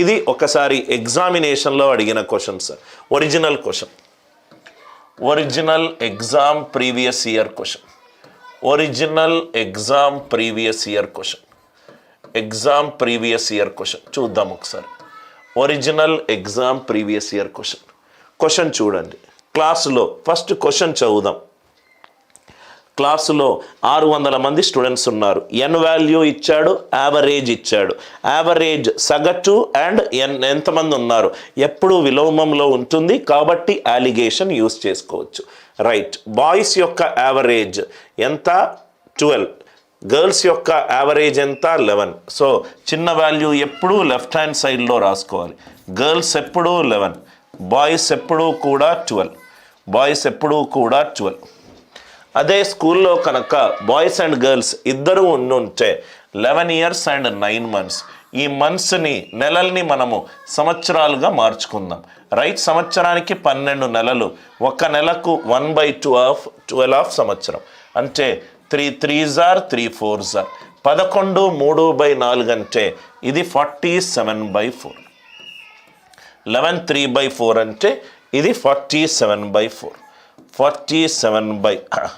ఇది ఒకసారి ఎగ్జామినేషన్లో అడిగిన question sir. Original question, original exam previous year question, original exam previous year question, exam previous year question చూద్దాం ఒకసారి. Original exam previous year question. Question చూడండి, క్లాసులో ఫస్ట్ క్వశ్చన్ చదువుదాం. క్లాసులో 600 మంది స్టూడెంట్స్ ఉన్నారు. ఎన్ వాల్యూ ఇచ్చాడు, యావరేజ్ ఇచ్చాడు. యావరేజ్ సగటు అండ్ ఎంతమంది ఉన్నారు ఎప్పుడు విలోమంలో ఉంటుంది కాబట్టి అలిగేషన్ యూస్ చేసుకోవచ్చు. రైట్, బాయ్స్ యొక్క యావరేజ్ ఎంత? 12. గర్ల్స్ యొక్క యావరేజ్ ఎంత? 11. సో చిన్న వాల్యూ ఎప్పుడు లెఫ్ట్ హ్యాండ్ సైడ్లో రాసుకోవాలి. గర్ల్స్ ఎప్పుడు 11, బాయ్స్ ఎప్పుడు కూడా 12, బాయ్స్ ఎప్పుడు కూడా 12. అదే స్కూల్లో కనుక బాయ్స్ అండ్ గర్ల్స్ ఇద్దరు ఉండుంటే 11 years and 9 months. ఈ మంత్స్ని, నెలల్ని మనము సంవత్సరాలుగా మార్చుకుందాం. రైట్, సంవత్సరానికి 12 నెలలు, ఒక నెలకు 1/12 సంవత్సరం. అంటే 3 3s are 3 4s are 11 3/4 అంటే ఇది 47/4. 11 3/4 అంటే ఇది 47/4. 47/4.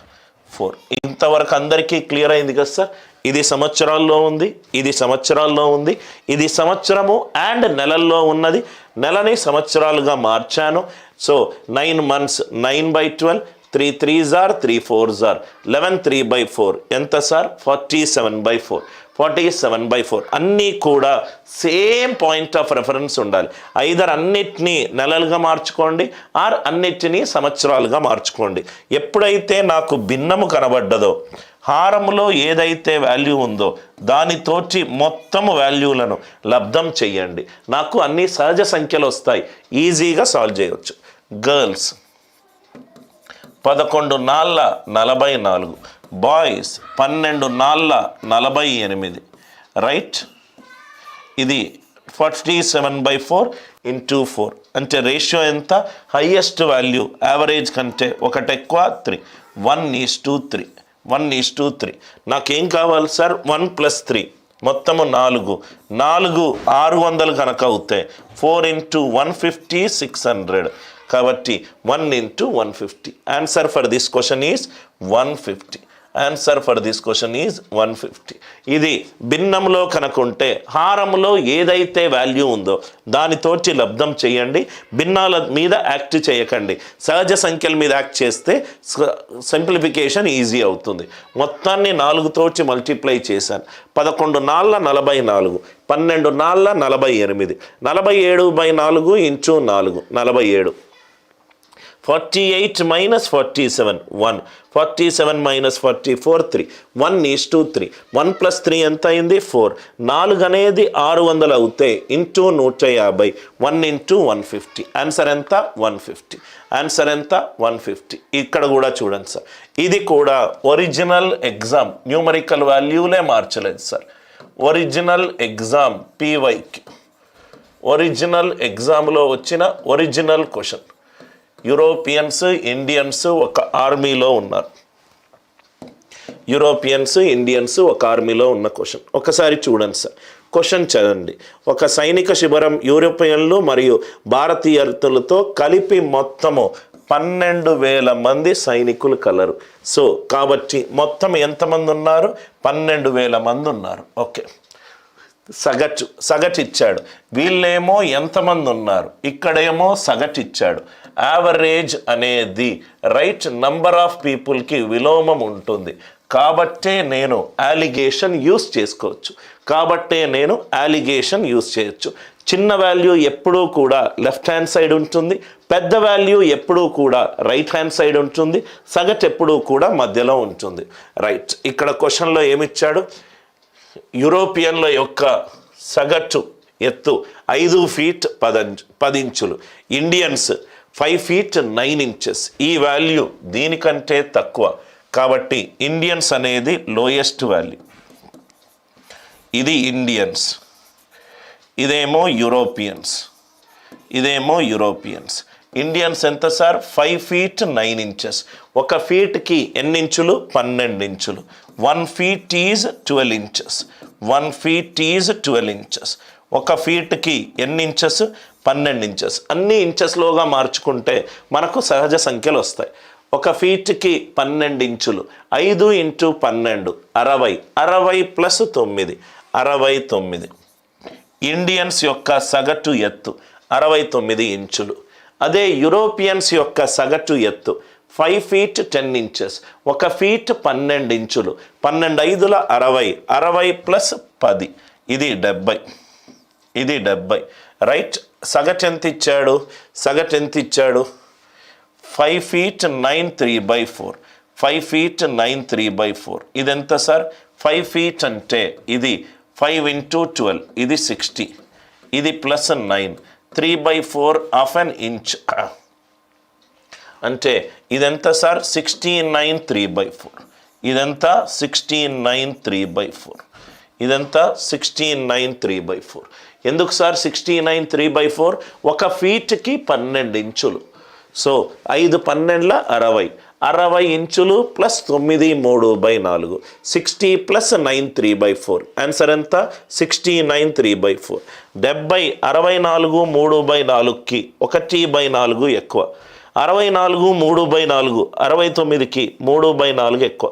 ఇంతవరకు అందరికీ క్లియర్ అయింది కదా సార్? ఇది సంవత్సరాల్లో ఉంది, ఇది సంవత్సరాల్లో ఉంది, ఇది సంవత్సరము అండ్ నెలల్లో ఉన్నది. నెలని సంవత్సరాలుగా మార్చాను. So 9 months 9/12, 3 3s are 3 4s are 11 3/4 ఎంత సార్? 47/4. 47/4 అన్నీ కూడా సేమ్ పాయింట్ ఆఫ్ రెఫరెన్స్ ఉండాలి. ఐదర్ అన్నిటినీ నెలలుగా మార్చుకోండి ఆర్ అన్నిటినీ సంవత్సరాలుగా మార్చుకోండి. ఎప్పుడైతే నాకు భిన్నము కనబడ్డదో, హారములో ఏదైతే వాల్యూ ఉందో దానితోటి మొత్తం వాల్యూలను లబ్ధం చెయ్యండి. నాకు అన్ని సహజ సంఖ్యలు వస్తాయి, ఈజీగా సాల్వ్ చేయవచ్చు. Girls 11 4 44, boys 12 4 48. రైట్, ఇది 47/4 into 4 అంటే రేషియో ఎంత? హైయెస్ట్ వాల్యూ యావరేజ్ కంటే ఒకటి ఎక్కువ 3, 1:3. 1:3. నాకేం కావాలి సార్? 1 + 3 మొత్తము 4. 4 600 కనుక అవుతాయి. 4 into 150 600. కాబట్టి 1 into 150. Answer for this question is 150. Answer for this question is 150. ఇది భిన్నంలో కనుకుంటే హారంలో ఏదైతే వాల్యూ ఉందో దానితోటి లబ్ధం చేయండి. భిన్నాల మీద యాక్ట్ చేయకండి. సహజ సంఖ్యల మీద యాక్ట్ చేస్తే సింప్లిఫికేషన్ ఈజీ అవుతుంది. మొత్తాన్ని 4 తోటి మల్టిప్లై చేశాను. 11 4 44, 12 4 48, 47/4 into 4 47. 48 - 47 1, 47 - 44 3, 1:3. 1 + 3 ఎంత అయింది? 4. 4 అనేది 600 అవుతాయి ఇంటూ 150. 1 into 150. ఆన్సర్ ఎంత? 150. ఆన్సర్ ఎంత? 150. ఇక్కడ కూడా చూడండి సార్, ఇది కూడా ఒరిజినల్ ఎగ్జామ్ న్యూమరికల్ వాల్యూలే మార్చలేదు sir. Original exam PYQ, original ఎగ్జామ్లో వచ్చిన ఒరిజినల్ క్వశ్చన్. యూరోపియన్స్ ఇండియన్స్ ఒక ఆర్మీలో ఉన్నారు. యూరోపియన్స్ ఇండియన్స్ ఒక ఆర్మీలో ఉన్న క్వశ్చన్ ఒకసారి చూడండి సార్. క్వశ్చన్ చదవండి. ఒక సైనిక శిబిరం యూరోపియన్లు మరియు భారతీయులతో కలిపి మొత్తము 12,000 మంది సైనికులు కలరు. సో కాబట్టి మొత్తం ఎంతమంది ఉన్నారు? 12,000 మంది ఉన్నారు. ఓకే, సగటు ఇచ్చాడు. వీళ్ళేమో ఎంతమంది ఉన్నారు, ఇక్కడేమో సగటు ఇచ్చాడు. యావరేజ్ అనేది రైట్ నంబర్ ఆఫ్ పీపుల్కి విలోమం ఉంటుంది. కాబట్టే నేను అలిగేషన్ యూస్ చేసుకోవచ్చు. చిన్న వాల్యూ ఎప్పుడూ కూడా లెఫ్ట్ హ్యాండ్ సైడ్ ఉంటుంది, పెద్ద వాల్యూ ఎప్పుడూ కూడా రైట్ హ్యాండ్ సైడ్ ఉంటుంది, సగటు ఎప్పుడూ కూడా మధ్యలో ఉంటుంది. రైట్, ఇక్కడ క్వశ్చన్లో ఏమిచ్చాడు? యూరోపియన్ల యొక్క సగటు ఎత్తు 5 feet 10 inches, Indians 5 feet 9 inches. ఈ వాల్యూ దీనికంటే తక్కువ కాబట్టి ఇండియన్స్ అనేది లోయెస్ట్ వాల్యూ. ఇది ఇండియన్స్, ఇదేమో యూరోపియన్స్. ఇండియన్స్ ఎంత సార్? 5 feet 9 inches. ఒక ఫీట్కి ఎన్ని ఇంచులు? 12 inches. 1 feet is 12 inches. 1 feet is 12 inches. ఒక ఫీట్కి ఎన్ని ఇంచెస్? 12 ఇంచెస్. అన్ని ఇంచెస్లోగా మార్చుకుంటే మనకు సహజ సంఖ్యలు వస్తాయి. ఒక ఫీట్కి 12 ఇంచులు, 5 × 12 60, 60 + 9 69. ఇండియన్స్ యొక్క సగటు ఎత్తు 69 ఇంచులు. అదే యూరోపియన్స్ యొక్క సగటు ఎత్తు 5 feet 10 inches. ఒక ఫీట్ 12 ఇంచులు. 12 5 60, 60 + 10 ఇది 70. ఇది 70. రైట్. సగటు ఎంత ఇచ్చాడు? సగటు ఎంత ఇచ్చాడు? 5 feet 9 3/4. 5 feet 9 3/4. ఇది ఎంత సార్? 5 feet అంటే ఇది 5 × 12 ఇది 60. ఇది +9 3/4 ఆఫ్ అన్ ఇంచ్ అంటే ఇదెంత సార్? 69 3/4. ఇదంతా 69 3/4. ఇదంతా 69 3/4. ఎందుకు సార్ 69 3/4? ఒక ఫీట్కి 12 ఇంచులు. సో 5 12 60, 60 ఇంచులు + 9 3/4, 60 + 9 3/4. ఆన్సర్ ఎంత? 69 3/4. 70 64 3/4కి 1/4 ఎక్కువ. 64 3/4, 69కి 3/4 ఎక్కువ.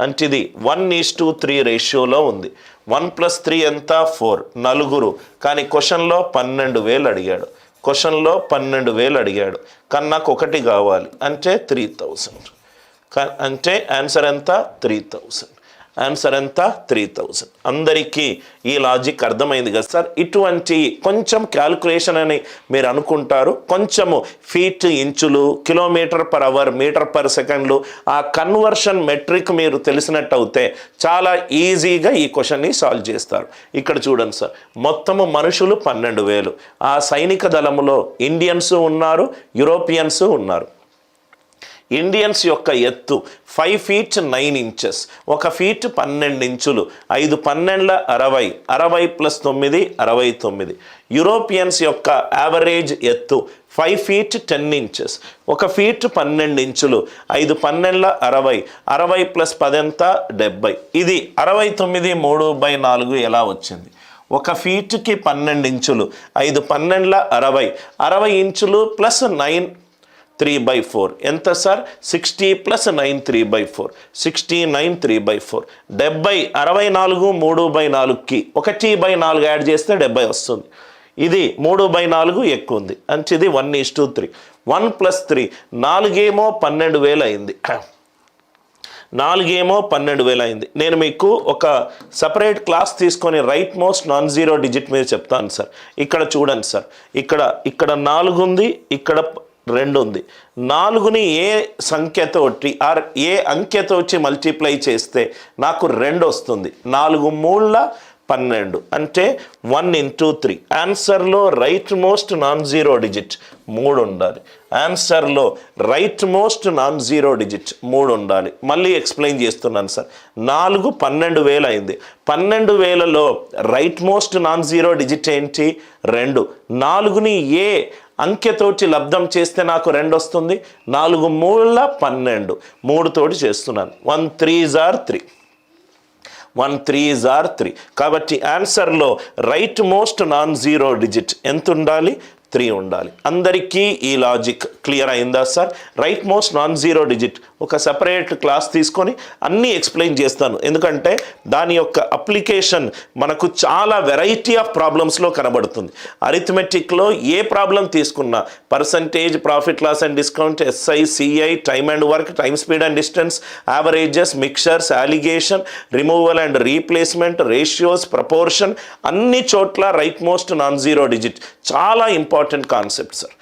అంటే ఇది 1:3 రేషియోలో ఉంది. 1 + 3 ఎంత? 4. నలుగురు. కానీ క్వశ్చన్లో 12,000 అడిగాడు. క్వశ్చన్లో 12,000 అడిగాడు. కానీ నాకు 1 కావాలి అంటే 3000. అంటే ఆన్సర్ ఎంత? 3000. ఆన్సర్ ఎంత? 3000. అందరికీ ఈ లాజిక్ అర్థమైంది కదా సార్? ఇటువంటి కొంచెం క్యాల్కులేషన్ అని మీరు అనుకుంటారు. కొంచెము ఫీట్ ఇంచులు, km/h, m/s ఆ కన్వర్షన్ మెట్రిక్ మీరు తెలిసినట్టు అవుతే చాలా ఈజీగా ఈ క్వశ్చన్ని సాల్వ్ చేస్తారు. ఇక్కడ చూడండి సార్, మొత్తము మనుషులు 12,000. ఆ సైనిక దళములో ఇండియన్స్ ఉన్నారు, యూరోపియన్స్ ఉన్నారు. ఇండియన్స్ యొక్క ఎత్తు 5 feet 9 inches. ఒక ఫీట్ 12 ఇంచులు. 5 12 60, 60 + 9 69. యూరోపియన్స్ యొక్క యావరేజ్ ఎత్తు 5 feet 10 inches. ఒక ఫీట్ 12 ఇంచులు. 5 12 60, 60 + 10 ఎంత? 70. ఇది 69 3/4 ఎలా వచ్చింది? ఒక ఫీట్కి 12 ఇంచులు. 5 12 60, 60 ఇంచులు + 9 3/4 ఎంత సార్? 60 + 9 3/4, 69 3/4. 70 64 3/4కి 1/4 యాడ్ చేస్తే 70 వస్తుంది. ఇది 3/4 ఎక్కువ ఉంది. అంటే ఇది 1:3. 1 + 3 4 12,000 అయింది. 4 12,000 అయింది. నేను మీకు ఒక సపరేట్ క్లాస్ తీసుకొని right most non zero digit మీద చెప్తాను సార్. ఇక్కడ చూడండి సార్, ఇక్కడ 4 ఉంది, ఇక్కడ 2 ఉంది. 4ని ఏ సంఖ్యతోటి ఏ అంకెతో వచ్చి మల్టిప్లై చేస్తే నాకు 2 వస్తుంది. 4 3 12 అంటే 1 × 3. ఆన్సర్లో right most non zero digit 3 ఉండాలి. ఆన్సర్లో right most non zero digit 3 ఉండాలి. మళ్ళీ ఎక్స్ప్లెయిన్ చేస్తున్నాను సార్. 4 12,000 అయింది. 12,000లో right most non zero digit ఏంటి? 2. 4ని ఏ అంకెతోటి లబ్ధం చేస్తే నాకు 2 వస్తుంది? 4 3 12, 3 తోటి చేస్తున్నాను. 1 3s are 3. 1 3s are 3. కాబట్టి ఆన్సర్లో right most non zero digit ఎంత ఉండాలి? 3 ఉండాలి. అందరికీ ఈ లాజిక్ క్లియర్ అయిందా sir? Right most non zero digit ఒక సపరేట్ క్లాస్ తీసుకొని అన్నీ ఎక్స్ప్లెయిన్ చేస్తాను. ఎందుకంటే దాని యొక్క అప్లికేషన్ మనకు చాలా వెరైటీ ఆఫ్ ప్రాబ్లమ్స్లో కనబడుతుంది. అరిథమెటిక్లో ఏ ప్రాబ్లం తీసుకున్నా percentage, profit loss and discount, SI, CI, time and work, time speed and distance, averages, mixtures, alligation, removal and replacement, ratios, proportion, అన్ని చోట్ల right most non zero digit చాలా ఇంపార్టెంట్ కాన్సెప్ట్ సార్.